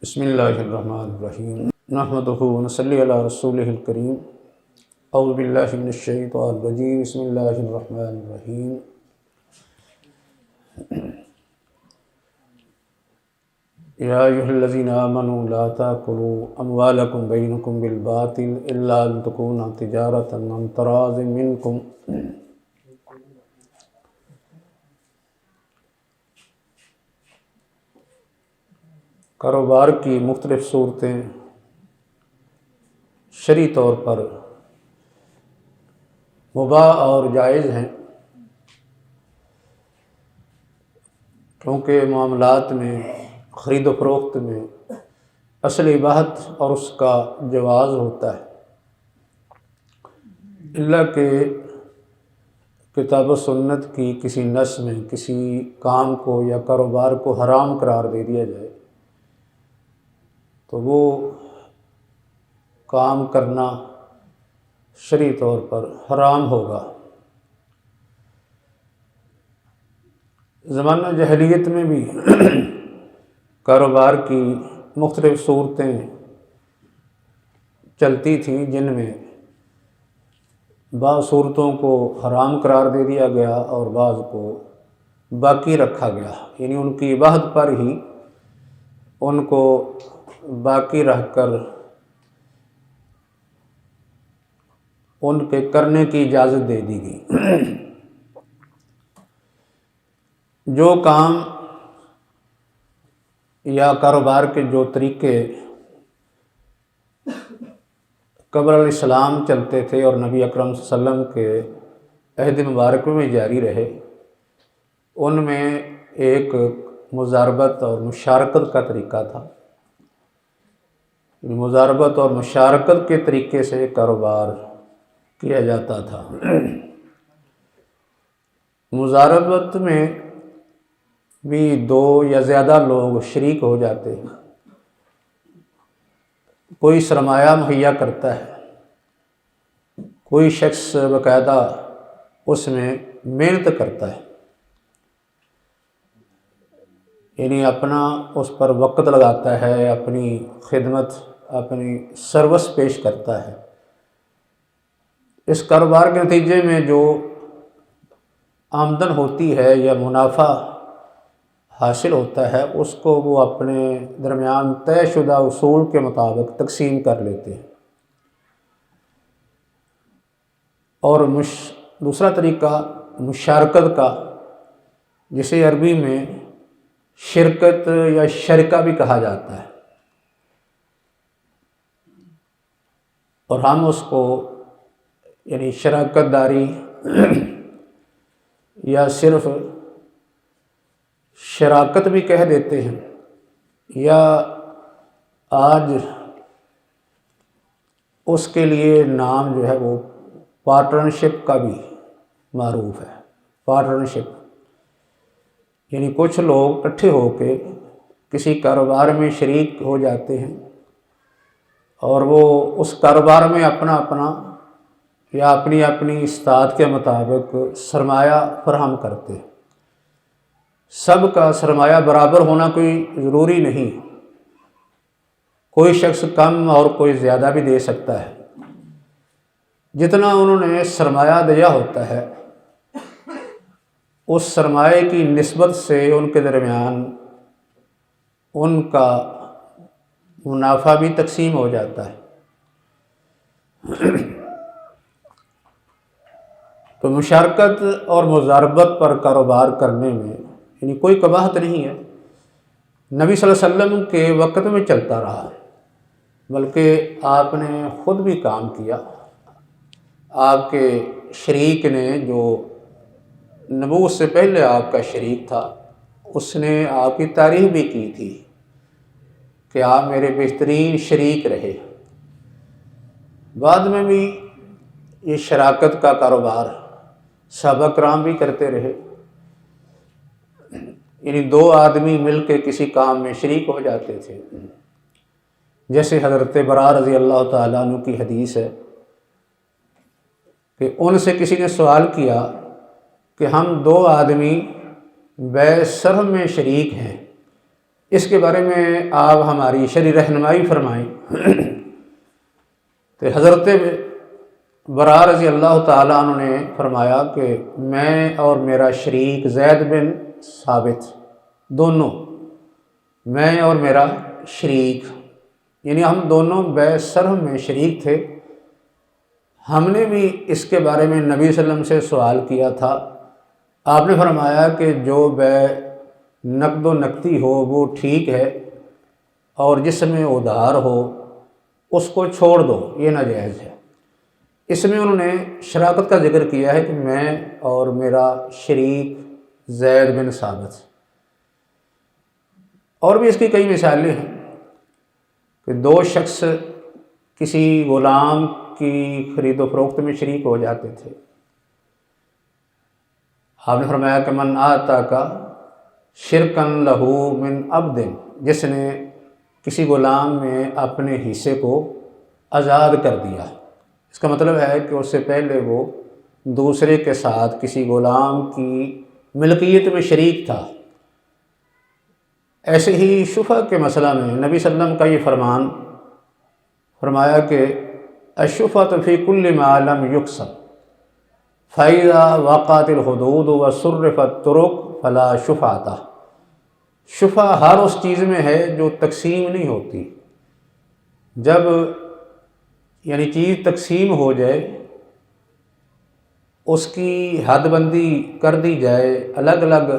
بسم اللہ الرحمن الرحیم نحمدہ ونصلی علی رسولہ الکریم اعوذ باللہ من الشیطان الرجیم بسم اللہ الرحمن الرحیم یا ایھا الذین آمنوا لا تأکلوا اموالکم بینکم بالباطل الا ان تکون تجارۃ عن تراض منکم۔ کاروبار کی مختلف صورتیں شرعی طور پر مباح اور جائز ہیں، کیونکہ معاملات میں خرید و فروخت میں اصل اباحت اور اس کا جواز ہوتا ہے، الا کہ کتاب و سنت کی کسی نص میں کسی کام کو یا کاروبار کو حرام قرار دے دیا جائے تو وہ کام کرنا شرعی طور پر حرام ہوگا۔ زمانہ جاہلیت میں بھی کاروبار کی مختلف صورتیں چلتی تھیں، جن میں بعض صورتوں کو حرام قرار دے دیا گیا اور بعض کو باقی رکھا گیا، یعنی ان کی اباحت پر ہی ان کو باقی رکھ کر ان کے کرنے کی اجازت دے دی گئی۔ جو کام یا کاروبار کے جو طریقے قبل الاسلام چلتے تھے اور نبی اکرم صلی اللہ علیہ وسلم کے عہد مبارک میں جاری رہے، ان میں ایک مضاربت اور مشارکت کا طریقہ تھا۔ مضاربت اور مشارکت کے طریقے سے کاروبار کیا جاتا تھا۔ مضاربت میں بھی دو یا زیادہ لوگ شریک ہو جاتے ہیں، کوئی سرمایہ مہیا کرتا ہے، کوئی شخص باقاعدہ اس میں محنت کرتا ہے، یعنی اپنا اس پر وقت لگاتا ہے، اپنی خدمت اپنی سروس پیش کرتا ہے۔ اس کاروبار کے نتیجے میں جو آمدن ہوتی ہے یا منافع حاصل ہوتا ہے، اس کو وہ اپنے درمیان طے شدہ اصول کے مطابق تقسیم کر لیتے ہیں۔ اور دوسرا طریقہ مشارکت کا، جسے عربی میں شرکت یا شرکہ بھی کہا جاتا ہے، اور ہم اس کو یعنی شراکت داری یا صرف شراکت بھی کہہ دیتے ہیں، یا آج اس کے لیے نام جو ہے وہ پارٹنرشپ کا بھی معروف ہے۔ پارٹنرشپ یعنی کچھ لوگ اکٹھے ہو کے کسی کاروبار میں شریک ہو جاتے ہیں اور وہ اس کاروبار میں اپنا یا اپنی استطاعت کے مطابق سرمایہ فراہم کرتے ہیں۔ سب کا سرمایہ برابر ہونا کوئی ضروری نہیں، کوئی شخص کم اور کوئی زیادہ بھی دے سکتا ہے۔ جتنا انہوں نے سرمایہ دیا ہوتا ہے، اس سرمایہ کی نسبت سے ان کے درمیان ان کا منافع بھی تقسیم ہو جاتا ہے۔ تو مشارکت اور مضاربت پر کاروبار کرنے میں یعنی کوئی قباحت نہیں ہے، نبی صلی اللہ علیہ وسلم کے وقت میں چلتا رہا، بلکہ آپ نے خود بھی کام کیا۔ آپ کے شریک نے، جو نبوت سے پہلے آپ کا شریک تھا، اس نے آپ کی تعریف بھی کی تھی کہ آپ میرے بہترین شریک رہے۔ بعد میں بھی یہ شراکت کا کاروبار صحابہ کرام بھی کرتے رہے، یعنی دو آدمی مل کے کسی کام میں شریک ہو جاتے تھے۔ جیسے حضرت براء رضی اللہ تعالیٰ عنہ کی حدیث ہے کہ ان سے کسی نے سوال کیا کہ ہم دو آدمی بیع صرف میں شریک ہیں، اس کے بارے میں آپ ہماری شرعی رہنمائی فرمائیں۔ تو حضرت برا رضی اللہ تعالیٰ عنہ نے فرمایا کہ میں اور میرا شریک زید بن ثابت دونوں، میں اور میرا شریک، یعنی ہم دونوں بیع سرح میں شریک تھے۔ ہم نے بھی اس کے بارے میں نبی صلی اللہ علیہ وسلم سے سوال کیا تھا۔ آپ نے فرمایا کہ جو بیع نقد و نقدی ہو وہ ٹھیک ہے، اور جس میں ادھار ہو اس کو چھوڑ دو، یہ ناجائز ہے۔ اس میں انہوں نے شراکت کا ذکر کیا ہے کہ میں اور میرا شریک زید بن ثابت، اور بھی اس کی کئی مثالیں ہیں کہ دو شخص کسی غلام کی خرید و فروخت میں شریک ہو جاتے تھے۔ آپ نے فرمایا کہ من آتا کا شرکن لہو من عبد، جس نے کسی غلام میں اپنے حصے کو آزاد کر دیا۔ اس کا مطلب ہے کہ اس سے پہلے وہ دوسرے کے ساتھ کسی غلام کی ملکیت میں شریک تھا۔ ایسے ہی شفع کے مسئلہ میں نبی صلی اللہ علیہ وسلم کا یہ فرمان فرمایا کہ الشفعۃ فی کل ما لم یقسم فَإِذَا وَقَعَتِ الْحُدُودُ وَصُرِّفَتِ الطُّرُقُ فَلَا شُفعَةَ، شفع ہر اس چیز میں ہے جو تقسیم نہیں ہوتی۔ جب یعنی چیز تقسیم ہو جائے، اس کی حد بندی کر دی جائے، الگ الگ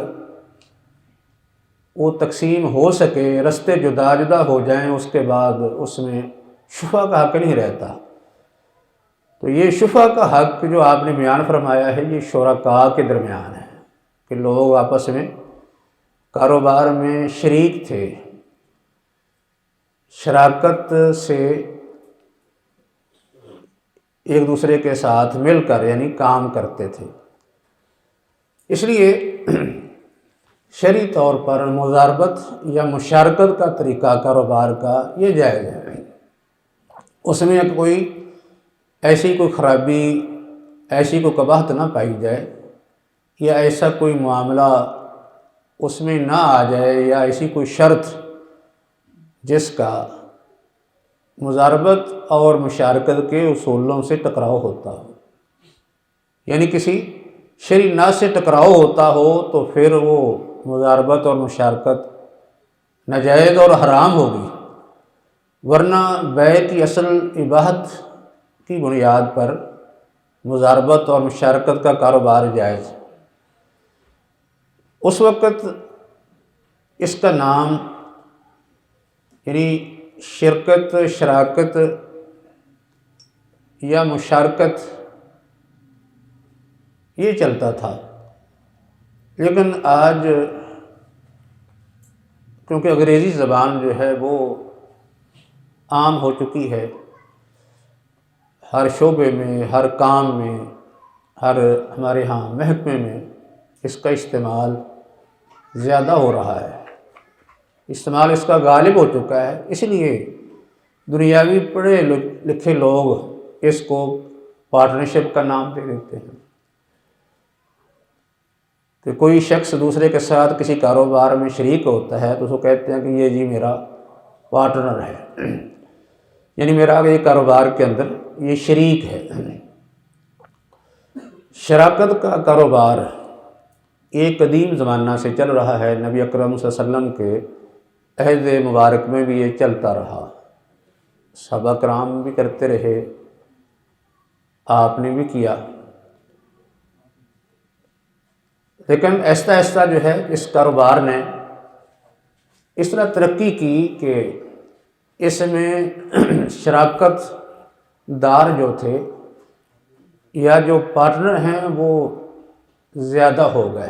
وہ تقسیم ہو سکے، رستے جدا جدا ہو جائیں، اس کے بعد اس میں شفع کا حق نہیں رہتا۔ تو یہ شفع کا حق جو آپ نے بیان فرمایا ہے، یہ شرکاء کے درمیان ہے کہ لوگ آپس میں کاروبار میں شریک تھے، شراکت سے ایک دوسرے کے ساتھ مل کر یعنی کام کرتے تھے۔ اس لیے شرعی طور پر مضاربت یا مشارکت کا طریقہ کاروبار کا یہ جائز ہے۔ اس میں کوئی ایسی کوئی خرابی، ایسی کوئی قباحت نہ پائی جائے، یا ایسا کوئی معاملہ اس میں نہ آ جائے، یا ایسی کوئی شرط جس کا مضاربت اور مشارکت کے اصولوں سے ٹکراؤ ہوتا ہو، یعنی کسی شرعی نص سے ٹکراؤ ہوتا ہو تو پھر وہ مضاربت اور مشارکت ناجائز اور حرام ہوگی۔ ورنہ بیع کی اصل اباحت کی بنیاد پر مضاربت اور مشارکت کا کاروبار جائز ہے۔ اس وقت اس کا نام یعنی شرکت، شراکت یا مشارکت یہ چلتا تھا، لیکن آج کیونکہ انگریزی زبان جو ہے وہ عام ہو چکی ہے، ہر شعبے میں، ہر کام میں، ہر ہمارے ہاں محکمے میں اس کا استعمال زیادہ ہو رہا ہے، استعمال اس کا غالب ہو چکا ہے۔ اس لیے دنیاوی پڑھے لکھے لوگ اس کو پارٹنرشپ کا نام دے دیتے ہیں کہ کوئی شخص دوسرے کے ساتھ کسی کاروبار میں شریک ہوتا ہے تو اس کو کہتے ہیں کہ یہ جی میرا پارٹنر ہے، یعنی میرا یہ کاروبار کے اندر یہ شریک ہے۔ شراکت کا کاروبار ایک قدیم زمانہ سے چل رہا ہے، نبی اکرم صلی اللہ علیہ وسلم کے عہد مبارک میں بھی یہ چلتا رہا، صحابہ کرام بھی کرتے رہے، آپ نے بھی کیا، لیکن آہستہ آہستہ جو ہے اس کاروبار نے اس طرح ترقی کی کہ اس میں شراکت دار جو تھے یا جو پارٹنر ہیں وہ زیادہ ہو گئے،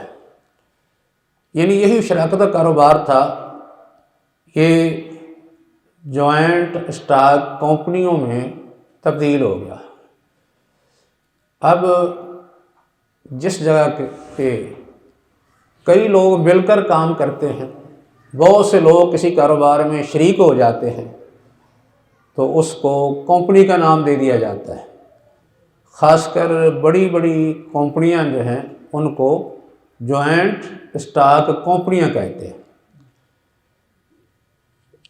یعنی یہی شراکت کا کاروبار تھا، یہ جوائنٹ اسٹاک کمپنیوں میں تبدیل ہو گیا۔ اب جس جگہ پہ کئی لوگ مل کر کام کرتے ہیں، بہت سے لوگ کسی کاروبار میں شریک ہو جاتے ہیں تو اس کو کمپنی کا نام دے دیا جاتا ہے۔ خاص کر بڑی بڑی کمپنیاں جو ہیں ان کو جوائنٹ اسٹاک کمپنیاں کہتے ہیں۔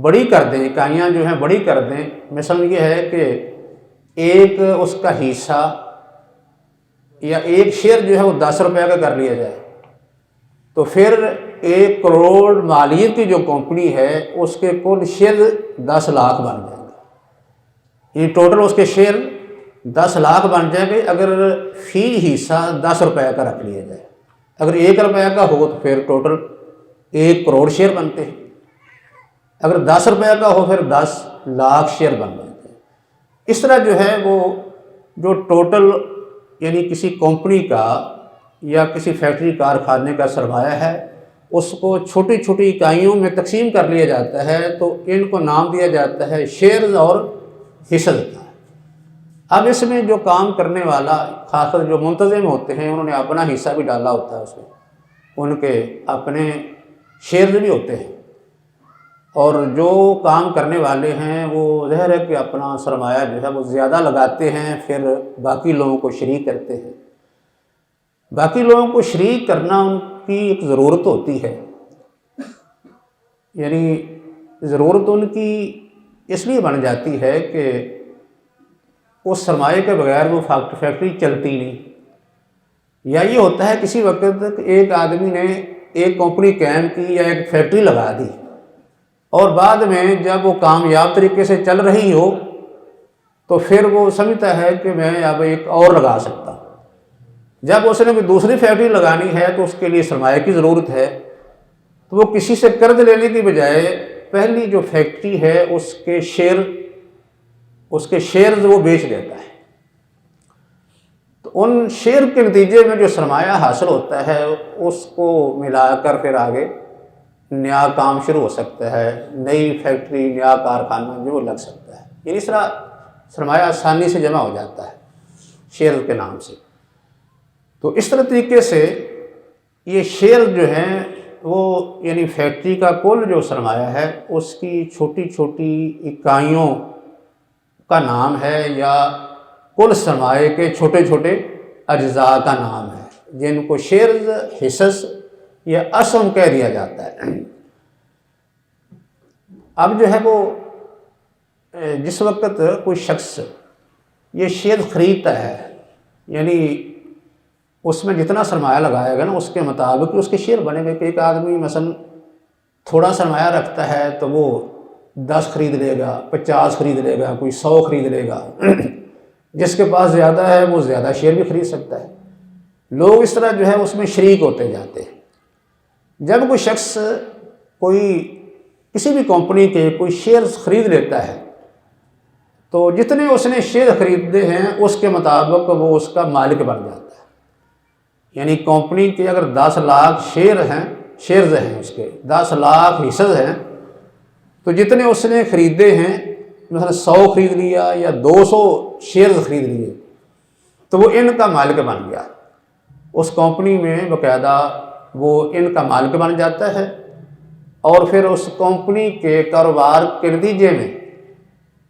بڑی کر دیں، اکائیاں جو ہیں بڑی کر دیں، مثلا یہ ہے کہ ایک اس کا حصہ یا ایک شیئر جو ہے وہ 10 روپے کا کر لیا جائے، تو پھر 1 کروڑ مالیت کی جو کمپنی ہے اس کے کل شیئر 10 لاکھ بن جائیں گے، یہ ٹوٹل اس کے شیئر 10 لاکھ بن جائیں گے اگر فی حصہ 10 روپے کا رکھ لیا جائے۔ اگر 1 روپے کا ہو تو پھر ٹوٹل 1 کروڑ شیئر بنتے ہیں، اگر 10 روپے کا ہو پھر 10 لاکھ شیئر بن جاتے ہیں۔ اس طرح جو ہے وہ جو ٹوٹل یعنی کسی کمپنی کا یا کسی فیکٹری کارخانے کا سرمایہ ہے اس کو چھوٹی چھوٹی اکائیوں میں تقسیم کر لیا جاتا ہے، تو ان کو نام دیا جاتا ہے شیئرز اور حصص کا۔ اب اس میں جو کام کرنے والا خاص کر جو منتظم ہوتے ہیں انہوں نے اپنا حصہ بھی ڈالا ہوتا ہے، اس میں ان کے اپنے شیئرز بھی ہوتے ہیں، اور جو کام کرنے والے ہیں وہ ظاہر ہے کہ اپنا سرمایہ جو ہے وہ زیادہ لگاتے ہیں، پھر باقی لوگوں کو شریک کرتے ہیں۔ باقی لوگوں کو شریک کرنا ان کی ایک ضرورت ہوتی ہے، یعنی ضرورت ان کی اس لیے بن جاتی ہے کہ اس سرمایے کے بغیر وہ فیکٹری چلتی نہیں، یا یہ ہوتا ہے کسی وقت ایک آدمی نے ایک کمپنی قائم کی یا ایک فیکٹری لگا دی، اور بعد میں جب وہ کامیاب طریقے سے چل رہی ہو تو پھر وہ سمجھتا ہے کہ میں اب ایک اور لگا سکتا ہوں۔ جب اس نے کوئی دوسری فیکٹری لگانی ہے تو اس کے لیے سرمایہ کی ضرورت ہے، تو وہ کسی سے قرض لینے کی بجائے پہلی جو فیکٹری ہے اس کے شیئرز وہ بیچ دیتا ہے، تو ان شیئر کے نتیجے میں جو سرمایہ حاصل ہوتا ہے اس کو ملا کر پھر آگے نیا کام شروع ہو سکتا ہے، نئی فیکٹری نیا کارخانہ جو لگ سکتا ہے، یعنی اس طرح سرمایہ آسانی سے جمع ہو جاتا ہے شیئر کے نام سے۔ تو اس طرح طریقے سے یہ شیئر جو ہیں وہ یعنی فیکٹری کا کل جو سرمایہ ہے اس کی چھوٹی چھوٹی اکائیوں کا نام ہے، یا کل سرمایے کے چھوٹے چھوٹے اجزاء کا نام ہے، جن کو شیئرز، حصص یا اسہم کہہ دیا جاتا ہے۔ اب جو ہے وہ جس وقت کوئی شخص یہ شیئر خریدتا ہے، یعنی اس میں جتنا سرمایہ لگائے گا نا اس کے مطابق اس کے شیئر بنے گا، کہ ایک آدمی مثلا تھوڑا سرمایہ رکھتا ہے تو وہ 10 خرید لے گا، 50 خرید لے گا، کوئی 100 خرید لے گا، جس کے پاس زیادہ ہے وہ زیادہ شیئر بھی خرید سکتا ہے۔ لوگ اس طرح جو ہے اس میں شریک ہوتے جاتے ہیں۔ جب کوئی شخص کسی بھی کمپنی کے کوئی شیئرز خرید لیتا ہے تو جتنے اس نے شیئر خریدے ہیں اس کے مطابق وہ اس کا مالک بن جاتا ہے، یعنی کمپنی کے اگر 10 لاکھ شیئرز ہیں اس کے 10 لاکھ حصص ہیں، تو جتنے اس نے خریدے ہیں مثلا 100 خرید لیا یا 200 شیئرز خرید لیے تو وہ ان کا مالک بن گیا، اس کمپنی میں باقاعدہ وہ ان کا مالک بن جاتا ہے، اور پھر اس کمپنی کے کاروبار کے نتیجے میں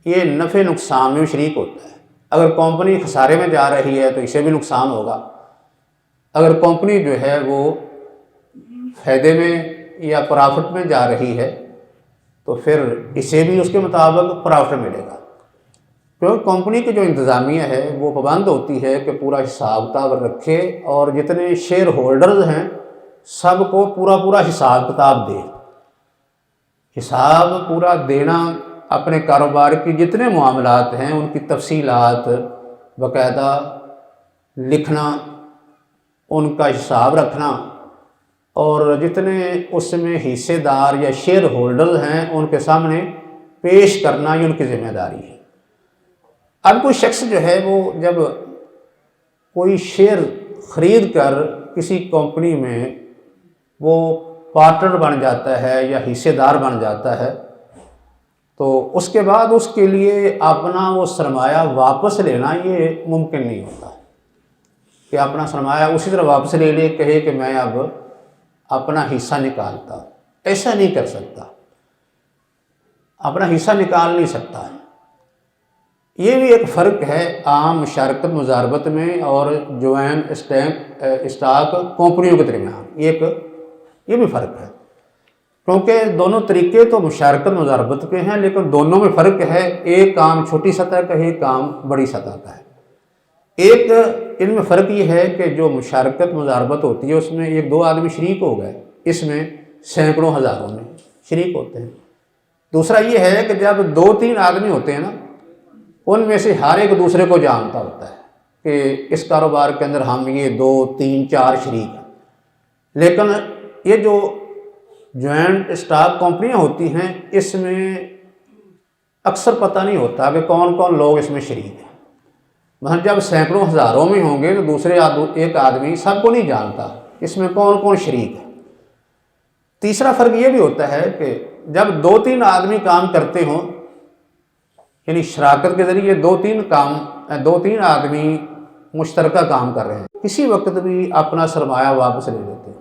یہ نفع نقصان میں شریک ہوتا ہے۔ اگر کمپنی خسارے میں جا رہی ہے تو اسے بھی نقصان ہوگا، اگر کمپنی جو ہے وہ فائدے میں یا پرافٹ میں جا رہی ہے تو پھر اسے بھی اس کے مطابق پرافٹ ملے گا، کیونکہ کمپنی کی جو انتظامیہ ہے وہ پابند ہوتی ہے کہ پورا حساب کتاب رکھے اور جتنے شیئر ہولڈرز ہیں سب کو پورا حساب کتاب دے، حساب پورا دینا، اپنے کاروبار کی جتنے معاملات ہیں ان کی تفصیلات باقاعدہ لکھنا، ان کا حساب رکھنا، اور جتنے اس میں حصے دار یا شیئر ہولڈر ہیں ان کے سامنے پیش کرنا یہ ان کی ذمہ داری ہے۔ اب کوئی شخص جو ہے وہ جب کوئی شیئر خرید کر کسی کمپنی میں وہ پارٹنر بن جاتا ہے یا حصے دار بن جاتا ہے تو اس کے بعد اس کے لیے اپنا وہ سرمایہ واپس لینا یہ ممکن نہیں ہوتا کہ اپنا سرمایہ اسی طرح واپس لے لے، کہے کہ میں اب اپنا حصہ نکالتا، ایسا نہیں کر سکتا، اپنا حصہ نکال نہیں سکتا۔ یہ بھی ایک فرق ہے عام مشارکت مضاربت میں اور جوائن اسٹاک کمپنیوں کے درمیان، یہ بھی فرق ہے۔ کیونکہ دونوں طریقے تو مشارکت مضاربت کے ہیں، لیکن دونوں میں فرق ہے، ایک کام چھوٹی سطح کا ہے، ایک کام بڑی سطح کا ہے۔ ایک ان میں فرق یہ ہے کہ جو مشارکت مضاربت ہوتی ہے اس میں ایک دو آدمی شریک ہو گئے، اس میں سینکڑوں ہزاروں میں شریک ہوتے ہیں۔ دوسرا یہ ہے کہ جب دو تین آدمی ہوتے ہیں نا، ان میں سے ہر ایک دوسرے کو جانتا ہوتا ہے کہ اس کاروبار کے اندر ہم یہ دو تین چار شریک ہیں۔ لیکن یہ جو جوائنٹ اسٹاک کمپنیاں ہوتی ہیں، اس میں اکثر پتہ نہیں ہوتا کہ کون کون لوگ اس میں شریک ہیں۔ مثلا جب سینکڑوں ہزاروں میں ہوں گے تو دوسرے ایک آدمی سب کو نہیں جانتا اس میں کون کون شریک ہے۔ تیسرا فرق یہ بھی ہوتا ہے کہ جب دو تین آدمی کام کرتے ہوں، یعنی شراکت کے ذریعے دو تین آدمی مشترکہ کام کر رہے ہیں، کسی وقت بھی اپنا سرمایہ واپس لے لیتے ہیں۔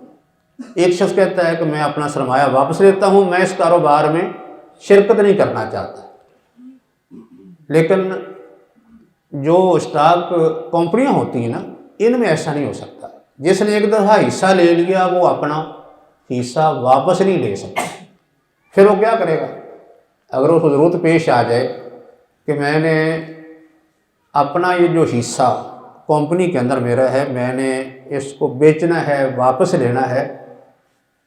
ایک شخص کہتا ہے کہ میں اپنا سرمایہ واپس لیتا ہوں، میں اس کاروبار میں شرکت نہیں کرنا چاہتا۔ لیکن جو اسٹاک کمپنیاں ہوتی ہیں نا، ان میں ایسا نہیں ہو سکتا۔ جس نے ایک دفعہ حصہ لے لیا وہ اپنا حصہ واپس نہیں لے سکتا۔ پھر وہ کیا کرے گا؟ اگر اس کو ضرورت پیش آ جائے کہ میں نے اپنا یہ جو حصہ کمپنی کے اندر میرا ہے، میں نے اس کو بیچنا ہے، واپس لینا ہے،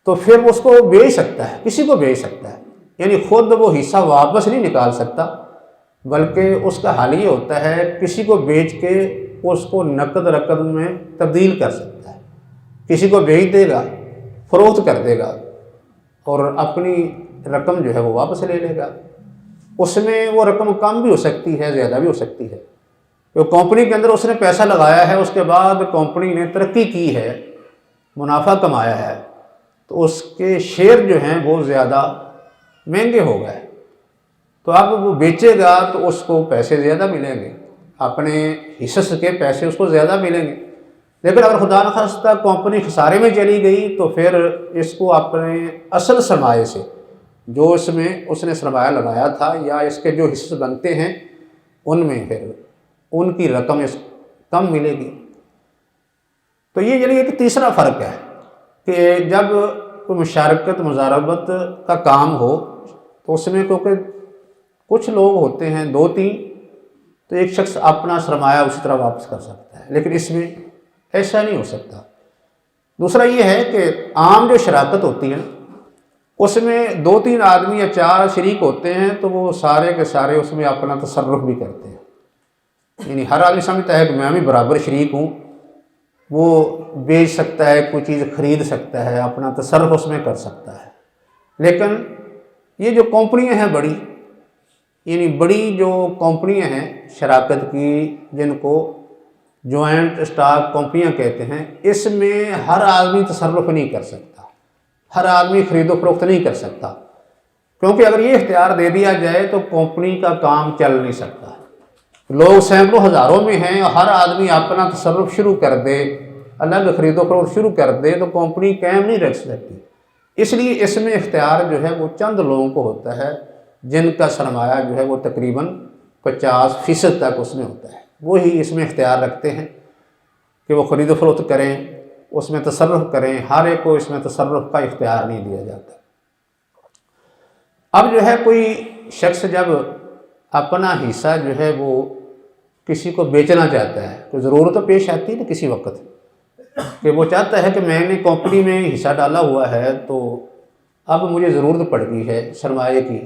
تو پھر اس کو بیچ سکتا ہے، کسی کو بیچ سکتا ہے۔ یعنی خود وہ حصہ واپس نہیں نکال سکتا، بلکہ اس کا حل یہ ہوتا ہے کسی کو بیچ کے اس کو نقد رقم میں تبدیل کر سکتا ہے۔ کسی کو بیچ دے گا، فروخت کر دے گا اور اپنی رقم جو ہے وہ واپس لے لے گا۔ اس میں وہ رقم کم بھی ہو سکتی ہے، زیادہ بھی ہو سکتی ہے۔ جو کمپنی کے اندر اس نے پیسہ لگایا ہے، اس کے بعد کمپنی نے ترقی کی ہے، منافع کمایا ہے، تو اس کے شیئر جو ہیں وہ زیادہ مہنگے ہو گئے، تو اب وہ بیچے گا تو اس کو پیسے زیادہ ملیں گے، اپنے حصص کے پیسے اس کو زیادہ ملیں گے۔ لیکن اگر خدا نخواستہ کمپنی خسارے میں چلی گئی تو پھر اس کو اپنے اصل سرمایے سے، جو اس میں اس نے سرمایہ لگایا تھا یا اس کے جو حصے بنتے ہیں، ان میں پھر ان کی رقم کم ملے گی۔ تو یہ یعنی ایک تیسرا فرق ہے کہ جب کوئی مشارکت مضاربت کا کام ہو تو اس میں کیونکہ کچھ لوگ ہوتے ہیں دو تین، تو ایک شخص اپنا سرمایہ اسی طرح واپس کر سکتا ہے، لیکن اس میں ایسا نہیں ہو سکتا۔ دوسرا یہ ہے کہ عام جو شراکت ہوتی ہے اس میں دو تین آدمی یا چار شریک ہوتے ہیں، تو وہ سارے کے سارے اس میں اپنا تصرف بھی کرتے ہیں۔ یعنی ہر آدمی سمجھتا ہے کہ میں بھی برابر شریک ہوں، وہ بیچ سکتا ہے، کوئی چیز خرید سکتا ہے، اپنا تصرف اس میں کر سکتا ہے۔ لیکن یہ جو کمپنیاں ہیں بڑی، یعنی بڑی جو کمپنیاں ہیں شراکت کی، جن کو جوائنٹ اسٹاک کمپنیاں کہتے ہیں، اس میں ہر آدمی تصرف نہیں کر سکتا، ہر آدمی خرید و فروخت نہیں کر سکتا، کیونکہ اگر یہ اختیار دے دیا جائے تو کمپنی کا کام چل نہیں سکتا۔ لوگ سینکڑوں ہزاروں میں ہیں، ہر آدمی اپنا تصرف شروع کر دے، الگ خرید و فروخت شروع کر دے تو کمپنی قائم نہیں رکھ سکتی۔ اس لیے اس میں اختیار جو ہے وہ چند لوگوں کو ہوتا ہے، جن کا سرمایہ جو ہے وہ تقریباً 50% تک اس میں ہوتا ہے، وہی اس میں اختیار رکھتے ہیں کہ وہ خرید و فروخت کریں، اس میں تصرف کریں۔ ہر ایک کو اس میں تصرف کا اختیار نہیں دیا جاتا۔ اب جو ہے کوئی شخص جب اپنا حصہ جو ہے وہ کسی کو بیچنا چاہتا ہے، تو ضرورت پیش آتی ہے نا کسی وقت کہ وہ چاہتا ہے کہ میں نے کمپنی میں حصہ ڈالا ہوا ہے، تو اب مجھے ضرورت پڑ گئی ہے سرمایے کی،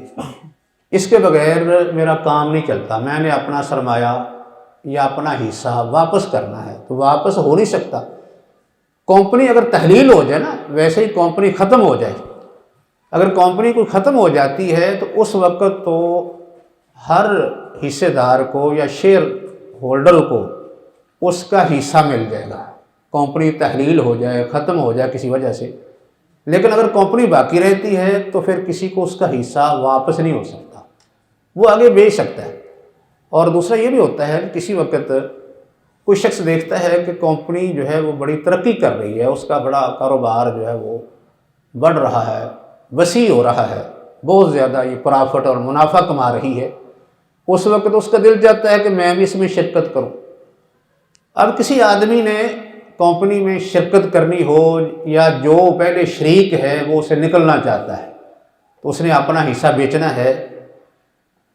اس کے بغیر میرا کام نہیں چلتا، میں نے اپنا سرمایہ یا اپنا حصہ واپس کرنا ہے، تو واپس ہو نہیں سکتا۔ کمپنی اگر تحلیل ہو جائے نا، ویسے ہی کمپنی ختم ہو جائے، اگر کمپنی کو ختم ہو جاتی ہے تو اس وقت تو ہر حصے دار کو یا شیئر ہولڈر کو اس کا حصہ مل جائے گا، کمپنی تحلیل ہو جائے، ختم ہو جائے کسی وجہ سے۔ لیکن اگر کمپنی باقی رہتی ہے تو پھر کسی کو اس کا حصہ واپس نہیں ہو سکتا، وہ آگے بیچ سکتا ہے۔ اور دوسرا یہ بھی ہوتا ہے کہ کسی وقت کوئی شخص دیکھتا ہے کہ کمپنی جو ہے وہ بڑی ترقی کر رہی ہے، اس کا بڑا کاروبار جو ہے وہ بڑھ رہا ہے، وسیع ہو رہا ہے، بہت زیادہ یہ پرافٹ اور منافع کما رہی ہے، اس وقت اس کا دل چاہتا ہے کہ میں بھی اس میں شرکت کروں۔ اب کسی آدمی نے کمپنی میں شرکت کرنی ہو یا جو پہلے شریک ہے وہ اسے نکلنا چاہتا ہے، تو اس نے اپنا حصہ بیچنا ہے،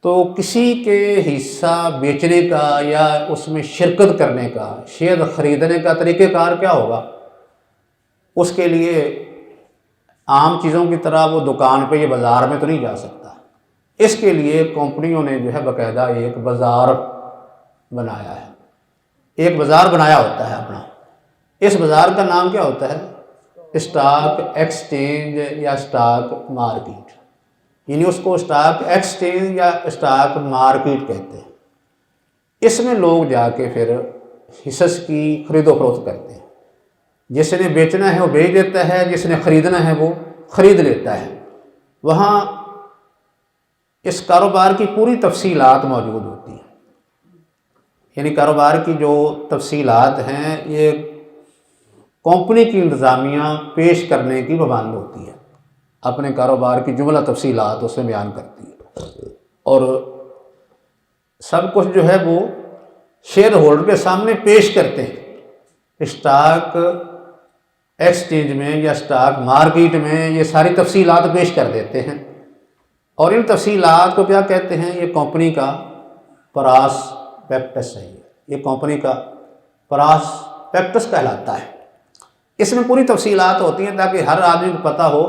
تو کسی کے حصہ بیچنے کا یا اس میں شرکت کرنے کا، شیئر خریدنے کا طریقہ کار کیا ہوگا؟ اس کے لیے عام چیزوں کی طرح وہ دکان پہ یا بازار میں تو نہیں جا سکتا، اس کے لیے کمپنیوں نے جو ہے باقاعدہ ایک بازار بنایا ہے، ایک بازار بنایا ہوتا ہے اپنا۔ اس بازار کا نام کیا ہوتا ہے؟ اسٹاک ایکسچینج یا اسٹاک مارکیٹ، یعنی اس کو اسٹاک ایکسچینج یا اسٹاک مارکیٹ کہتے ہیں۔ اس میں لوگ جا کے پھر حصص کی خرید و فروخت کرتے ہیں، جس نے بیچنا ہے وہ بیچ دیتا ہے، جس نے خریدنا ہے وہ خرید لیتا ہے۔ وہاں اس کاروبار کی پوری تفصیلات موجود ہوتی ہیں، یعنی کاروبار کی جو تفصیلات ہیں یہ کمپنی کی انتظامیہ پیش کرنے کی پابند ہوتی ہے، اپنے کاروبار کی جملہ تفصیلات اس میں بیان کرتی ہے، اور سب کچھ جو ہے وہ شیئر ہولڈر کے سامنے پیش کرتے ہیں۔ اسٹاک ایکسچینج میں یا اسٹاک مارکیٹ میں یہ ساری تفصیلات پیش کر دیتے ہیں، اور ان تفصیلات کو کیا کہتے ہیں؟ یہ کمپنی کا پراسپیکٹس ہے، یہ کمپنی کا پراسپیکٹس کہلاتا ہے۔ اس میں پوری تفصیلات ہوتی ہیں تاکہ ہر آدمی کو پتہ ہو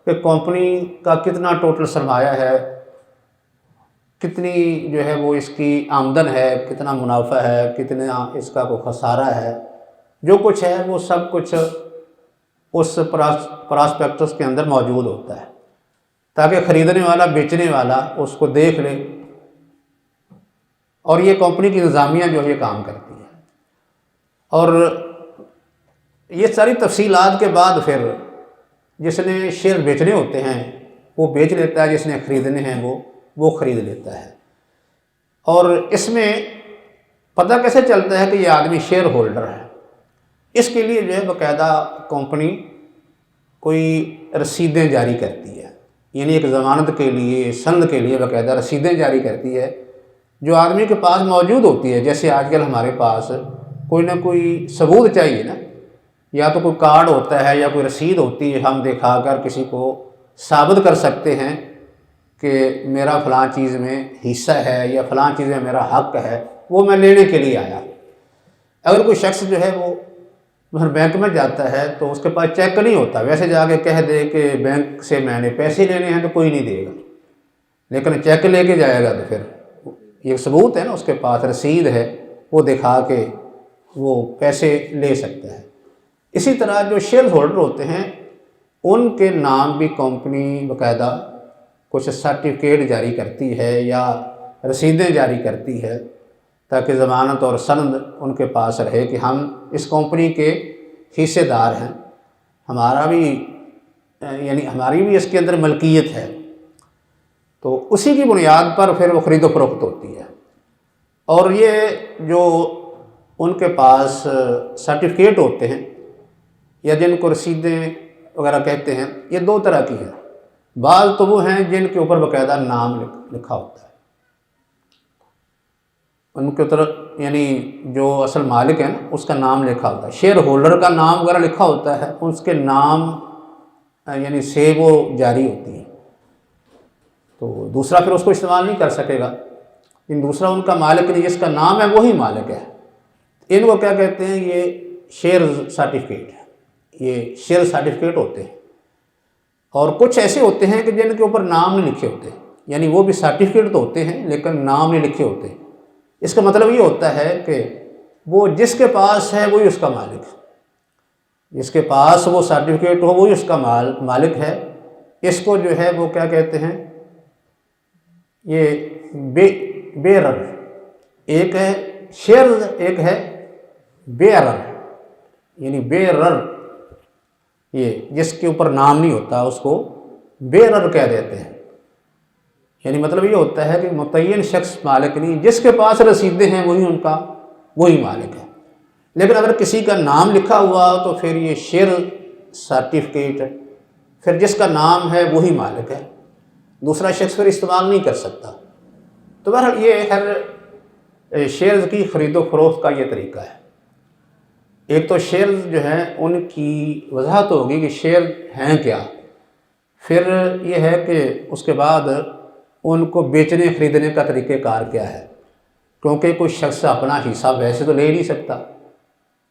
کہ کمپنی کا کتنا ٹوٹل سرمایہ ہے، کتنی جو ہے وہ اس کی آمدن ہے، کتنا منافع ہے، کتنا اس کا کوئی خسارہ ہے، جو کچھ ہے وہ سب کچھ اس پراسپیکٹس کے اندر موجود ہوتا ہے، تاکہ خریدنے والا بیچنے والا اس کو دیکھ لے، اور یہ کمپنی کی انتظامیہ جو ہے یہ کام کرتی ہے۔ اور یہ ساری تفصیلات کے بعد پھر جس نے شیئر بیچنے ہوتے ہیں وہ بیچ لیتا ہے، جس نے خریدنے ہیں وہ خرید لیتا ہے۔ اور اس میں پتہ کیسے چلتا ہے کہ یہ آدمی شیئر ہولڈر ہے؟ اس کے لیے جو ہے باقاعدہ کمپنی کوئی رسیدیں جاری کرتی ہے، یعنی ایک ضمانت کے لیے، سند کے لیے باقاعدہ رسیدیں جاری کرتی ہے جو آدمی کے پاس موجود ہوتی ہے۔ جیسے آج کل ہمارے پاس کوئی نہ کوئی ثبوت چاہیے نا، یا تو کوئی کارڈ ہوتا ہے یا کوئی رسید ہوتی ہے، ہم دکھا کر کسی کو ثابت کر سکتے ہیں کہ میرا فلاں چیز میں حصہ ہے یا فلاں چیز میں میرا حق ہے، وہ میں لینے کے لیے آیا۔ اگر کوئی شخص جو ہے وہ بینک میں جاتا ہے تو اس کے پاس چیک نہیں ہوتا، ویسے جا کے کہہ دے کہ بینک سے میں نے پیسے لینے ہیں تو کوئی نہیں دے گا، لیکن چیک لے کے جائے گا تو پھر یہ ثبوت ہے نا، اس کے پاس رسید ہے، وہ دکھا کے وہ پیسے لے سکتا ہے۔ اسی طرح جو شیئر ہولڈر ہوتے ہیں ان کے نام بھی کمپنی باقاعدہ کچھ سرٹیفکیٹ جاری کرتی ہے یا رسیدیں جاری کرتی ہے، تاکہ ضمانت اور سند ان کے پاس رہے کہ ہم اس کمپنی کے حصے دار ہیں، ہمارا بھی یعنی ہماری بھی اس کے اندر ملکیت ہے۔ تو اسی کی بنیاد پر پھر وہ خرید و فروخت ہوتی ہے۔ اور یہ جو ان کے پاس سرٹیفکیٹ ہوتے ہیں یا جن کو رسیدیں وغیرہ کہتے ہیں، یہ دو طرح کی ہیں۔ بعض تو وہ ہیں جن کے اوپر باقاعدہ نام لکھا ہوتا ہے، ان کے طرف یعنی جو اصل مالک ہے نا اس کا نام لکھا ہوتا ہے، شیئر ہولڈر کا نام وغیرہ لکھا ہوتا ہے، اس کے نام یعنی سے وہ جاری ہوتی ہے، تو دوسرا پھر اس کو استعمال نہیں کر سکے گا۔ لیکن دوسرا ان کا مالک نہیں، جس کا نام ہے وہی مالک ہے۔ ان کو کیا کہتے ہیں؟ یہ شیئر سرٹیفکیٹ ہے، یہ شیئر سرٹیفکیٹ ہوتے ہیں۔ اور کچھ ایسے ہوتے ہیں کہ جن کے اوپر نام نہیں لکھے ہوتے، یعنی وہ بھی سرٹیفکیٹ تو ہوتے ہیں لیکن نام نہیں لکھے ہوتے۔ اس کا مطلب یہ ہوتا ہے کہ وہ جس کے پاس ہے وہی اس کا مالک ہے، جس کے پاس وہ سرٹیفکیٹ ہو وہی اس کا مالک ہے۔ اس کو جو ہے وہ کیا کہتے ہیں؟ یہ بیرر، ایک ہے شیئر، ایک ہے بیرر، یعنی بیرر یہ جس کے اوپر نام نہیں ہوتا اس کو بیرر کہہ دیتے ہیں۔ یعنی مطلب یہ ہوتا ہے کہ متعین شخص مالک نہیں، جس کے پاس رسیدیں ہیں وہی مالک ہے۔ لیکن اگر کسی کا نام لکھا ہوا تو پھر یہ شیئر سرٹیفکیٹ پھر جس کا نام ہے وہی مالک ہے، دوسرا شخص پھر استعمال نہیں کر سکتا۔ تو بہرحال یہ ہر شیئرز کی خرید و فروخت کا یہ طریقہ ہے۔ ایک تو شیئرز جو ہیں ان کی وضاحت ہوگی کہ شیئر ہیں کیا، پھر یہ ہے کہ اس کے بعد ان کو بیچنے خریدنے کا طریقہ کار کیا ہے، کیونکہ کوئی شخص اپنا حصہ ویسے تو لے نہیں سکتا،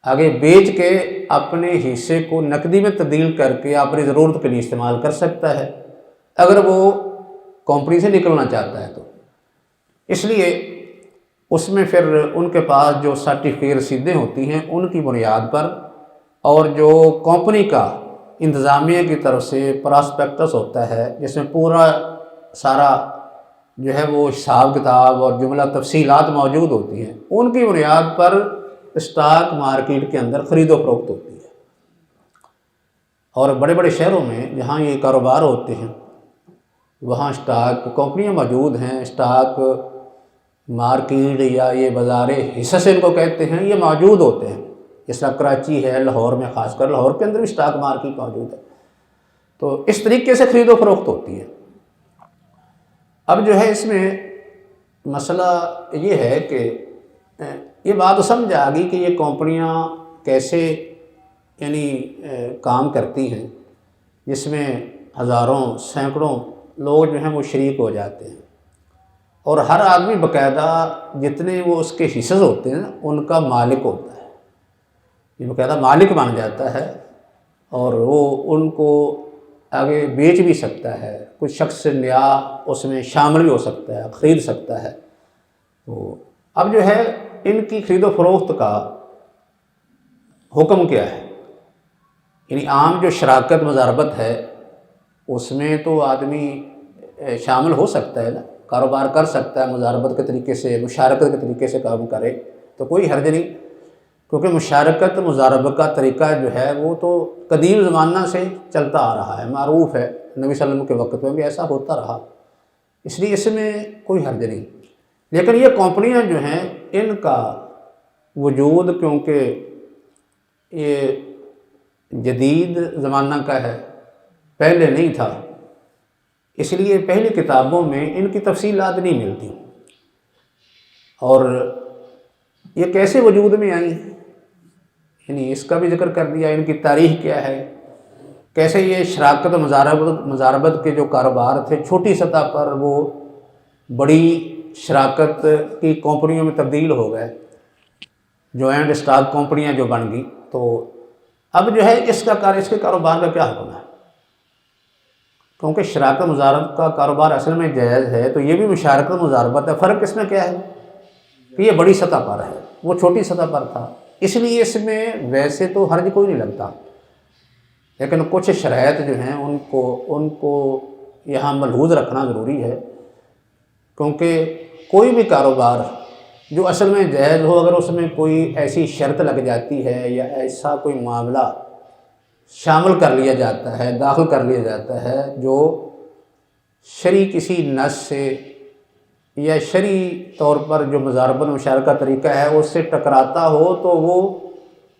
آگے بیچ کے اپنے حصے کو نقدی میں تبدیل کر کے اپنی ضرورت کے لیے استعمال کر سکتا ہے اگر وہ کمپنی سے نکلنا چاہتا ہے تو۔ اس لیے اس میں پھر ان کے پاس جو سرٹیفکیٹ رسیدیں ہوتی ہیں ان کی بنیاد پر، اور جو کمپنی کا انتظامیہ کی طرف سے پراسپیکٹس ہوتا ہے جس میں پورا سارا جو ہے وہ حساب کتاب اور جملہ تفصیلات موجود ہوتی ہیں، ان کی بنیاد پر اسٹاک مارکیٹ کے اندر خرید و فروخت ہوتی ہے۔ اور بڑے بڑے شہروں میں جہاں یہ کاروبار ہوتے ہیں وہاں اسٹاک کمپنیاں موجود ہیں، اسٹاک مارکیٹ یا یہ بازار حصص ان کو کہتے ہیں، یہ موجود ہوتے ہیں۔ جس طرح کراچی ہے، لاہور میں خاص کر لاہور کے اندر بھی اسٹاک مارکیٹ موجود ہے، تو اس طریقے سے خرید و فروخت ہوتی ہے۔ اب جو ہے اس میں مسئلہ یہ ہے کہ یہ بات سمجھ آ گئی کہ یہ کمپنیاں کیسے یعنی کام کرتی ہیں، جس میں ہزاروں سینکڑوں لوگ جو ہیں وہ شریک ہو جاتے ہیں، اور ہر آدمی باقاعدہ جتنے وہ اس کے حصص ہوتے ہیں ان کا مالک ہوتا ہے، یہ باقاعدہ مالک بن جاتا ہے، اور وہ ان کو آگے بیچ بھی سکتا ہے، کچھ شخص نیا اس میں شامل بھی ہو سکتا ہے، خرید سکتا ہے۔ تو اب جو ہے ان کی خرید و فروخت کا حکم کیا ہے؟ یعنی عام جو شراکت مضاربت ہے اس میں تو آدمی شامل ہو سکتا ہے نا، کاروبار کر سکتا ہے، مضاربت کے طریقے سے، مشارکت کے طریقے سے کام کرے تو کوئی حرج نہیں، کیونکہ مشارکت مضاربت کا طریقہ جو ہے وہ تو قدیم زمانہ سے چلتا آ رہا ہے، معروف ہے، نبی صلی اللہ علیہ وسلم کے وقت میں بھی ایسا ہوتا رہا، اس لیے اس میں کوئی حرج نہیں۔ لیکن یہ کمپنیاں جو ہیں ان کا وجود کیونکہ یہ جدید زمانہ کا ہے، پہلے نہیں تھا، اس لیے پہلی کتابوں میں ان کی تفصیلات نہیں ملتی، اور یہ کیسے وجود میں آئیں یعنی اس کا بھی ذکر کر دیا، ان کی تاریخ کیا ہے، کیسے یہ شراکت مضاربت کے جو کاروبار تھے چھوٹی سطح پر وہ بڑی شراکت کی کمپنیوں میں تبدیل ہو گئے، جوائنٹ اسٹاک کمپنیاں جو بن گئی۔ تو اب جو ہے اس کے کاروبار کا کیا حکم ہے، کیونکہ شراکت مضاربت کا کاروبار اصل میں جائز ہے، تو یہ بھی مشارکت مضاربت ہے، فرق اس میں کیا ہے کہ یہ بڑی سطح پر ہے، وہ چھوٹی سطح پر تھا، اس لیے اس میں ویسے تو حرج کوئی نہیں لگتا، لیکن کچھ شرائط جو ہیں ان کو یہاں ملحوظ رکھنا ضروری ہے، کیونکہ کوئی بھی کاروبار جو اصل میں جائز ہو اگر اس میں کوئی ایسی شرط لگ جاتی ہے یا ایسا کوئی معاملہ شامل کر لیا جاتا ہے، داخل کر لیا جاتا ہے جو شرعی کسی نص سے یا شرعی طور پر جو مضاربت مشارکت طریقہ ہے اس سے ٹکراتا ہو تو وہ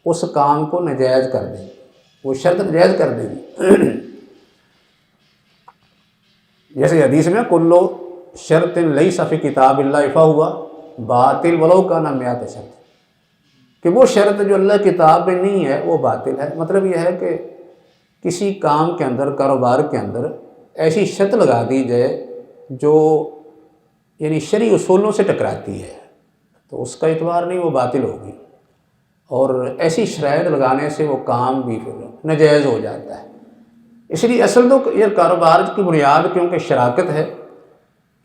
اس کام کو ناجائز کر دے گی، وہ شرط ناجائز کر دے گی۔ جیسے حدیث میں کلو شرط لیس فی کتاب اللہ فہو باطل ولو کان مئات شرط، کہ وہ شرط جو اللہ کتاب میں نہیں ہے وہ باطل ہے۔ مطلب یہ ہے کہ کسی کام کے اندر، کاروبار کے اندر ایسی شرط لگا دی جائے جو یعنی شرعی اصولوں سے ٹکراتی ہے تو اس کا اعتبار نہیں، وہ باطل ہوگی، اور ایسی شرائط لگانے سے وہ کام بھی پھر ناجائز ہو جاتا ہے۔ اس لیے اصل تو یہ کاروبار کی بنیاد کیونکہ شراکت ہے،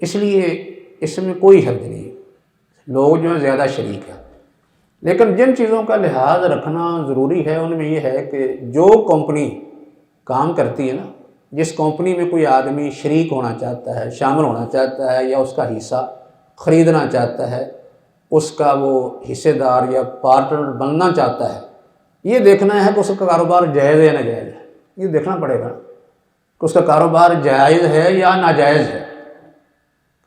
اس لیے اس میں کوئی حد نہیں، لوگ جو ہیں زیادہ شریک ہیں، لیکن جن چیزوں کا لحاظ رکھنا ضروری ہے ان میں یہ ہے کہ جو کمپنی کام کرتی ہے نا، جس کمپنی میں کوئی آدمی شریک ہونا چاہتا ہے، شامل ہونا چاہتا ہے یا اس کا حصہ خریدنا چاہتا ہے، اس کا وہ حصے دار یا پارٹنر بننا چاہتا ہے، یہ دیکھنا ہے کہ اس کا کاروبار جائز ہے یا ناجائز ہے، یہ دیکھنا پڑے گا کہ اس کا کاروبار جائز ہے یا ناجائز ہے۔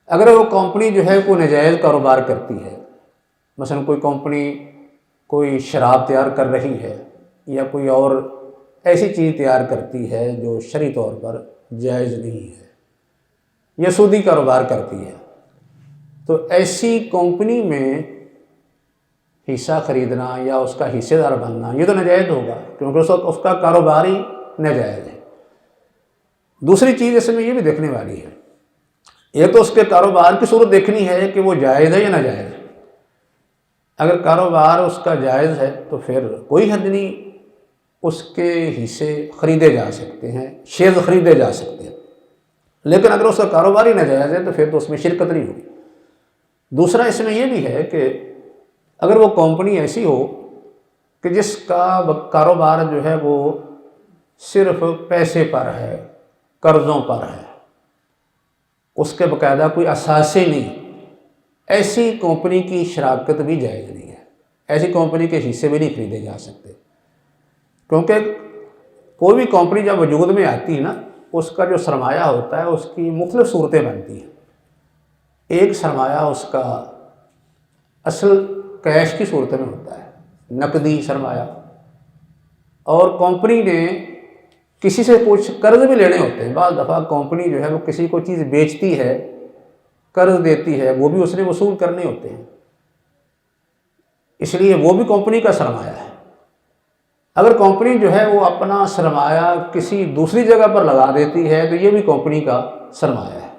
اگر وہ کمپنی جو ہے کوئی ناجائز کاروبار کرتی ہے، مثلا کوئی کمپنی کوئی شراب تیار کر رہی ہے یا کوئی اور ایسی چیز تیار کرتی ہے جو شرعی طور پر جائز نہیں ہے، یا سودی کاروبار کرتی ہے، تو ایسی کمپنی میں حصہ خریدنا یا اس کا حصے دار بننا یہ تو ناجائز ہوگا، کیونکہ اس کا کاروبار ہی ناجائز ہے۔ دوسری چیز اس میں یہ بھی دیکھنے والی ہے، ایک تو اس کے کاروبار کی صورت دیکھنی ہے کہ وہ جائز ہے یا ناجائز ہے۔ اگر کاروبار اس کا جائز ہے تو پھر کوئی حرج نہیں، اس کے حصے خریدے جا سکتے ہیں، شیئر خریدے جا سکتے ہیں۔ لیکن اگر اس کا کاروبار ہی ناجائز ہے تو پھر تو اس میں شرکت نہیں ہوگی۔ دوسرا اس میں یہ بھی ہے کہ اگر وہ کمپنی ایسی ہو کہ جس کا کاروبار جو ہے وہ صرف پیسے پر ہے، قرضوں پر ہے، اس کے باقاعدہ کوئی اثاثے نہیں، ایسی کمپنی کی شراکت بھی جائز نہیں ہے، ایسی کمپنی کے حصے بھی نہیں خریدے جا سکتے۔ کیونکہ کوئی بھی کمپنی جب وجود میں آتی ہے نا، اس کا جو سرمایہ ہوتا ہے اس کی مختلف صورتیں بنتی ہیں۔ ایک سرمایہ اس کا اصل کیش کی صورت میں ہوتا ہے، نقدی سرمایہ، اور کمپنی نے کسی سے کچھ قرض بھی لینے ہوتے ہیں۔ بعض دفعہ کمپنی جو ہے وہ کسی کو چیز بیچتی ہے، قرض دیتی ہے، وہ بھی اس نے وصول کرنے ہوتے ہیں، اس لیے وہ بھی کمپنی کا سرمایہ ہے۔ اگر کمپنی جو ہے وہ اپنا سرمایہ کسی دوسری جگہ پر لگا دیتی ہے تو یہ بھی کمپنی کا سرمایہ ہے۔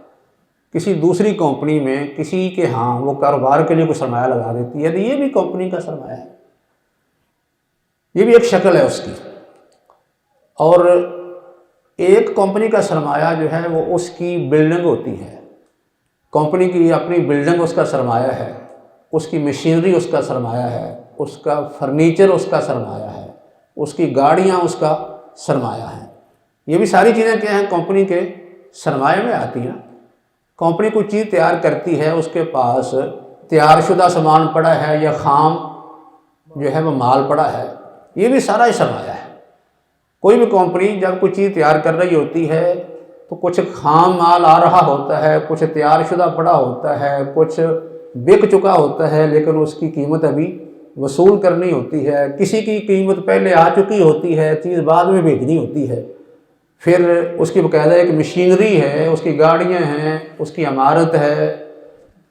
کسی دوسری کمپنی میں کسی کے ہاں وہ کاروبار کے لیے کوئی سرمایہ لگا دیتی ہے تو یہ بھی کمپنی کا سرمایہ ہے، یہ بھی ایک شکل ہے اس کی۔ اور ایک کمپنی کا سرمایہ جو ہے وہ اس کی بلڈنگ ہوتی ہے، کمپنی کی اپنی بلڈنگ اس کا سرمایہ ہے، اس کی مشینری اس کا سرمایہ ہے، اس کا فرنیچر اس کا سرمایہ ہے، اس کی گاڑیاں اس کا سرمایہ ہیں۔ یہ بھی ساری چیزیں کیا ہیں؟ کمپنی کے سرمایہ میں آتی ہیں۔ کمپنی کوئی چیز تیار کرتی ہے، اس کے پاس تیار شدہ سامان پڑا ہے یا خام جو ہے وہ مال پڑا ہے، یہ بھی سارا ہی سرمایہ ہے۔ کوئی بھی کمپنی جب کوئی چیز تیار کر رہی ہوتی ہے تو کچھ خام مال آ رہا ہوتا ہے، کچھ تیار شدہ پڑا ہوتا ہے، کچھ بک چکا ہوتا ہے لیکن اس کی قیمت ابھی وصول کرنی ہوتی ہے، کسی کی قیمت پہلے آ چکی ہوتی ہے، چیز بعد میں بھیجنی ہوتی ہے، پھر اس کی باقاعدہ ایک مشینری ہے، اس کی گاڑیاں ہیں، اس کی عمارت ہے،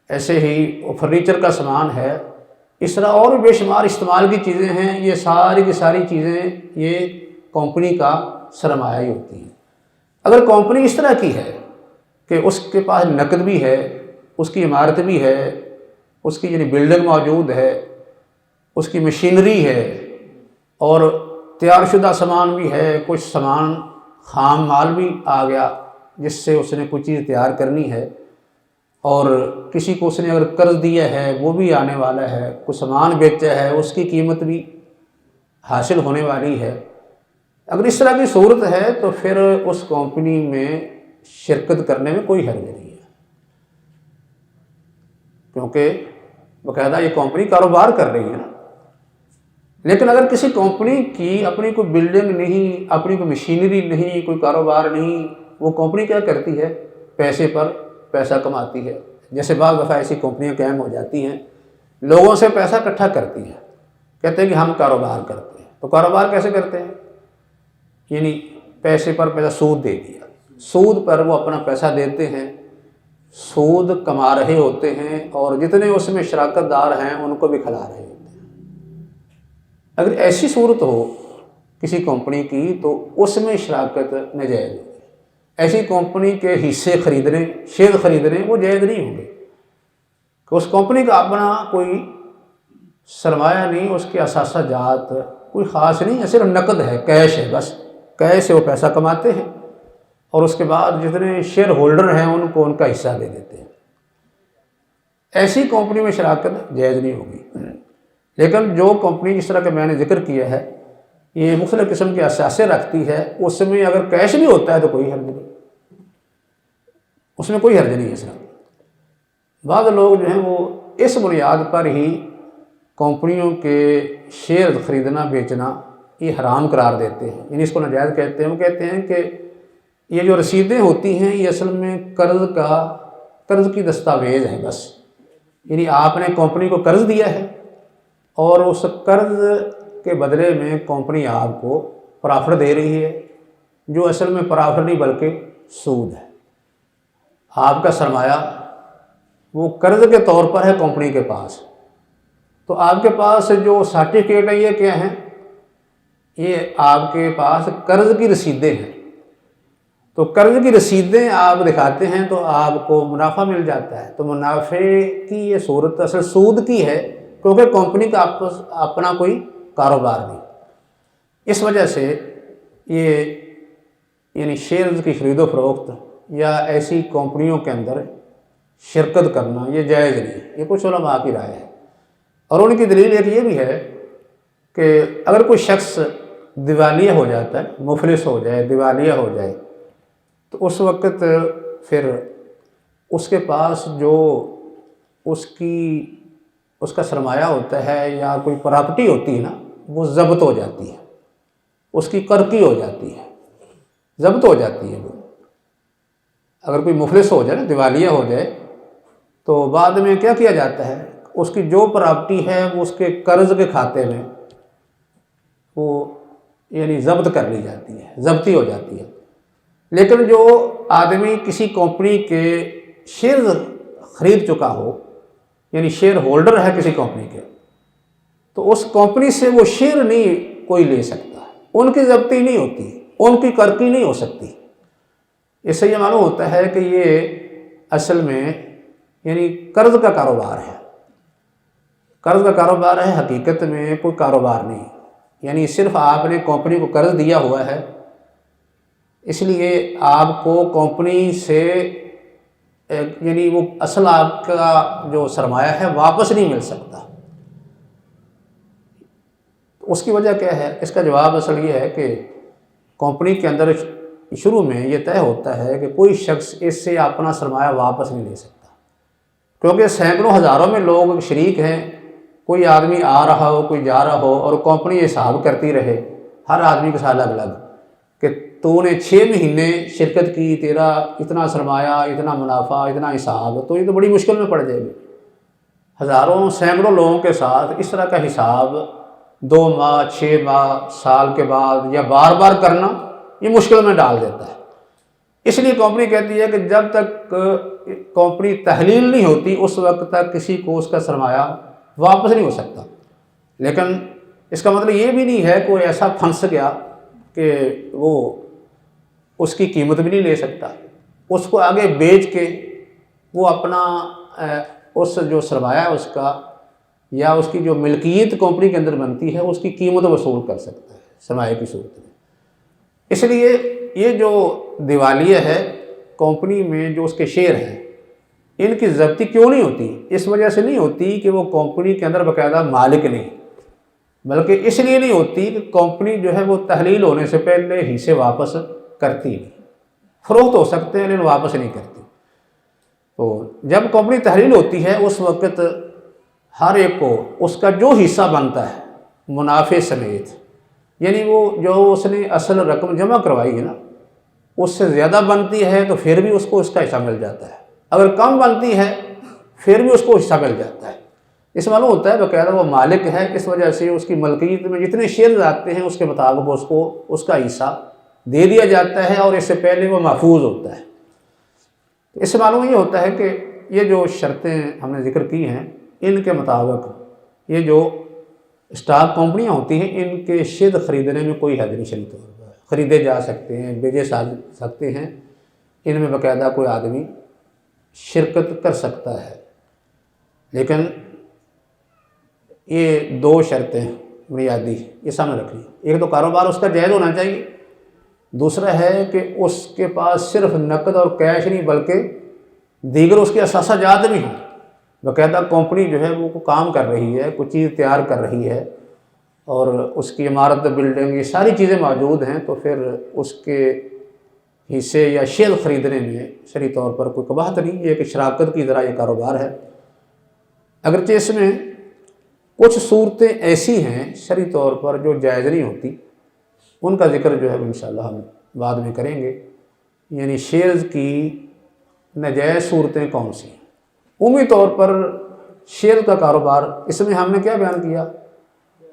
ایسے ہی فرنیچر کا سامان ہے، اس طرح اور بھی بے شمار استعمال کی چیزیں ہیں۔ یہ ساری کی ساری چیزیں یہ کمپنی کا سرمایہ ہی ہوتی ہیں۔ اگر کمپنی اس طرح کی ہے کہ اس کے پاس نقد بھی ہے، اس کی عمارت بھی ہے، اس کی یعنی بلڈنگ موجود ہے، اس کی مشینری ہے اور تیار شدہ سامان بھی ہے، کچھ سامان خام مال بھی آ گیا جس سے اس نے کوئی چیز تیار کرنی ہے، اور کسی کو اس نے اگر قرض دیا ہے وہ بھی آنے والا ہے، کچھ سامان بیچا ہے اس کی قیمت بھی حاصل ہونے والی ہے، اگر اس طرح کی صورت ہے تو پھر اس کمپنی میں شرکت کرنے میں کوئی حرج نہیں ہے، کیونکہ باقاعدہ یہ کمپنی کاروبار کر رہی ہے نا۔ لیکن اگر کسی کمپنی کی اپنی کوئی بلڈنگ نہیں، اپنی کوئی مشینری نہیں، کوئی کاروبار نہیں، وہ کمپنی کیا کرتی ہے؟ پیسے پر پیسہ کماتی ہے۔ جیسے بعض دفعہ ایسی کمپنیاں قائم ہو جاتی ہیں، لوگوں سے پیسہ اکٹھا کرتی ہیں، کہتے ہیں کہ ہم کاروبار کرتے ہیں۔ تو کاروبار کیسے کرتے ہیں؟ یعنی پیسے پر پیسہ، سود دے دیا، سود پر وہ اپنا پیسہ دیتے ہیں، سود کما رہے ہوتے ہیں اور جتنے اس میں شراکت دار ہیں ان کو بھی کھلا رہے ہوتے ہیں۔ اگر ایسی صورت ہو کسی کمپنی کی تو اس میں شراکت ناجائز ہوگی۔ ایسی کمپنی کے حصے خریدنے، شیئر خریدنے وہ جائز نہیں ہوں گے، کہ اس کمپنی کا اپنا کوئی سرمایہ نہیں، اس کے اثاثہ جات کوئی خاص نہیں ہے، صرف نقد ہے، کیش ہے، بس کیش سے وہ پیسہ کماتے ہیں اور اس کے بعد جتنے شیئر ہولڈر ہیں ان کو ان کا حصہ دے دیتے ہیں۔ ایسی کمپنی میں شراکت جائز نہیں ہوگی۔ لیکن جو کمپنی جس طرح کہ میں نے ذکر کیا ہے یہ مختلف قسم کے اثاثے رکھتی ہے، اس میں اگر کیش بھی ہوتا ہے تو کوئی حرج نہیں، اس میں کوئی حرج نہیں ہے سر۔ بعض لوگ جو ہیں وہ اس بنیاد پر ہی کمپنیوں کے شیئر خریدنا بیچنا یہ حرام قرار دیتے ہیں، یعنی اس کو ناجائز کہتے ہیں۔ وہ کہتے ہیں کہ یہ جو رسیدیں ہوتی ہیں یہ اصل میں قرض کی دستاویز ہے بس، یعنی آپ نے کمپنی کو قرض دیا ہے اور اس قرض کے بدلے میں کمپنی آپ کو پرافٹ دے رہی ہے، جو اصل میں پرافٹ نہیں بلکہ سود ہے۔ آپ کا سرمایہ وہ قرض کے طور پر ہے کمپنی کے پاس، تو آپ کے پاس جو سرٹیفکیٹ ہے یہ کیا ہیں؟ یہ آپ کے پاس قرض کی رسیدیں ہیں، تو قرض کی رسیدیں آپ دکھاتے ہیں تو آپ کو منافع مل جاتا ہے، تو منافع کی یہ صورت اصل سود کی ہے، کیونکہ کمپنی کا اپنا کوئی کاروبار نہیں۔ اس وجہ سے یہ یعنی شیئرز کی خرید و فروخت یا ایسی کمپنیوں کے اندر شرکت کرنا یہ جائز نہیں ہے، یہ کچھ علماء کی رائے ہے۔ اور ان کی دلیل ایک یہ بھی ہے کہ اگر کوئی شخص دیوالیہ ہو جاتا ہے، مفلس ہو جائے، دیوالیہ ہو جائے، تو اس وقت پھر اس کے پاس جو اس کا سرمایہ ہوتا ہے یا کوئی پراپرٹی ہوتی ہے نا، وہ ضبط ہو جاتی ہے، اس کی قرقی ہو جاتی ہے، ضبط ہو جاتی ہے۔ وہ اگر کوئی مفلس ہو جائے نا، دیوالیہ ہو جائے، تو بعد میں کیا کیا جاتا ہے، اس کی جو پراپرٹی ہے وہ اس کے قرض کے کھاتے میں وہ یعنی ضبط کر لی جاتی ہے، ضبطی ہو جاتی ہے۔ لیکن جو آدمی کسی کمپنی کے شیئر خرید چکا ہو، یعنی شیئر ہولڈر ہے کسی کمپنی کے، تو اس کمپنی سے وہ شیئر نہیں کوئی لے سکتا، ان کی ضبطی نہیں ہوتی، ان کی قرقی نہیں ہو سکتی۔ اس سے یہ معلوم ہوتا ہے کہ یہ اصل میں یعنی قرض کا کاروبار ہے، قرض کا کاروبار ہے، حقیقت میں کوئی کاروبار نہیں، یعنی صرف آپ نے کمپنی کو قرض دیا ہوا ہے، اس لیے آپ کو کمپنی سے یعنی وہ اصل آپ کا جو سرمایہ ہے واپس نہیں مل سکتا۔ اس کی وجہ کیا ہے؟ اس کا جواب اصل یہ ہے کہ کمپنی کے اندر شروع میں یہ طے ہوتا ہے کہ کوئی شخص اس سے اپنا سرمایہ واپس نہیں لے سکتا، کیونکہ سینکڑوں ہزاروں میں لوگ شریک ہیں، کوئی آدمی آ رہا ہو، کوئی جا رہا ہو، اور کمپنی حساب کرتی رہے ہر آدمی کے ساتھ الگ الگ کہ تو نے 6 مہینے شرکت کی، تیرا اتنا سرمایہ، اتنا منافع، اتنا حساب، تو یہ تو بڑی مشکل میں پڑ جائے گی۔ ہزاروں سینکڑوں لوگوں کے ساتھ اس طرح کا حساب 2 ماہ، 6 ماہ، سال کے بعد یا بار بار کرنا یہ مشکل میں ڈال دیتا ہے۔ اس لیے کمپنی کہتی ہے کہ جب تک کمپنی تحلیل نہیں ہوتی اس وقت تک کسی کو اس کا سرمایہ واپس نہیں ہو سکتا۔ لیکن اس کا مطلب یہ بھی نہیں ہے کوئی ایسا پھنس گیا کہ وہ اس کی قیمت بھی نہیں لے سکتا، اس کو آگے بیچ کے وہ اپنا اس جو سرمایہ ہے اس کا یا اس کی جو ملکیت کمپنی کے اندر بنتی ہے اس کی قیمت وصول کر سکتا ہے سرمایہ کی صورت میں۔ اس لیے یہ جو دیوالیہ ہے کمپنی میں جو اس کے شیئر ہیں ان کی ضبطی کیوں نہیں ہوتی؟ اس وجہ سے نہیں ہوتی کہ وہ کمپنی کے اندر باقاعدہ مالک نہیں، بلکہ اس لیے نہیں ہوتی کہ کمپنی جو ہے وہ تحلیل ہونے سے پہلے حصے واپس کرتی نہیں، فروخت ہو سکتے ہیں لیکن واپس نہیں کرتی۔ تو جب کمپنی تحلیل ہوتی ہے اس وقت ہر ایک کو اس کا جو حصہ بنتا ہے منافع سمیت، یعنی وہ جو اس نے اصل رقم جمع کروائی ہے نا اس سے زیادہ بنتی ہے تو پھر بھی اس کو اس کا حصہ مل جاتا ہے، اگر کم بنتی ہے پھر بھی اس کو حصہ مل جاتا ہے۔ اس معلوم ہوتا ہے باقاعدہ وہ مالک ہے، اس وجہ سے اس کی ملکیت میں جتنے شیئرز آتے ہیں اس کے مطابق اس کو اس کا حصہ دے دیا جاتا ہے اور اس سے پہلے وہ محفوظ ہوتا ہے۔ اس سے معلوم یہ ہوتا ہے کہ یہ جو شرطیں ہم نے ذکر کی ہیں ان کے مطابق یہ جو اسٹاک کمپنیاں ہوتی ہیں ان کے شیئر خریدنے میں کوئی حد نہیں، شریک طور پر خریدے جا سکتے ہیں، بیچے سکتے ہیں، ان میں باقاعدہ کوئی آدمی شرکت کر سکتا ہے۔ لیکن یہ 2 شرطیں بنیادی یہ سامنے رکھنی، ایک تو کاروبار اس کا جائز ہونا چاہیے، دوسرا ہے کہ اس کے پاس صرف نقد اور کیش نہیں بلکہ دیگر اس کے اثاثہ جات بھی ہوں، باقاعدہ کمپنی جو ہے وہ کام کر رہی ہے، کوئی چیز تیار کر رہی ہے اور اس کی عمارت، بلڈنگ، یہ ساری چیزیں موجود ہیں، تو پھر اس کے حصے یا شیئر خریدنے میں شرعی طور پر کوئی قباحت نہیں، یہ کہ شراکت کی ذرا یہ کاروبار ہے۔ اگرچہ اس میں کچھ صورتیں ایسی ہیں شرعی طور پر جو جائز نہیں ہوتی، ان کا ذکر جو ہے انشاءاللہ ہم بعد میں کریں گے، یعنی شیئرز کی ناجائز صورتیں کون سی ہیں۔ عمومی طور پر شیئر کا کاروبار اس میں ہم نے کیا بیان کیا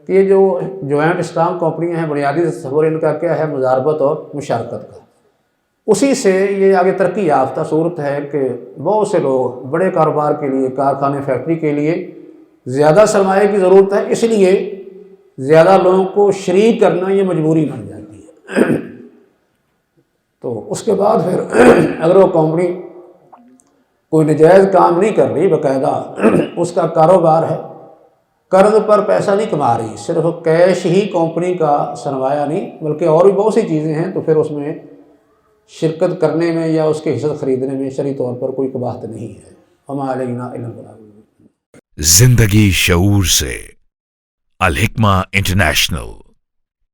کہ یہ جو جوائنٹ اسٹاک کمپنیاں ہیں بنیادی تصور ان کا کیا ہے مضاربت اور مشارکت کا، اسی سے یہ آگے ترقی یافتہ صورت ہے کہ بہت سے لوگ بڑے کاروبار کے لیے، کارخانے، فیکٹری کے لیے زیادہ سرمایہ کی ضرورت ہے، اس لیے زیادہ لوگوں کو شریک کرنا یہ مجبوری بن جاتی ہے۔ تو اس کے بعد پھر اگر وہ کمپنی کوئی نجائز کام نہیں کر رہی، باقاعدہ اس کا کاروبار ہے، قرض پر پیسہ نہیں کما رہی، صرف کیش ہی کمپنی کا سرمایہ نہیں بلکہ اور بھی بہت سی چیزیں ہیں، تو پھر اس میں شرکت کرنے میں یا اس کے حصص خریدنے میں شرعی طور پر کوئی قباحت نہیں ہے۔ وما علینا الا البلاغ۔ زندگی شعور سے، الحکمہ انٹرنیشنل۔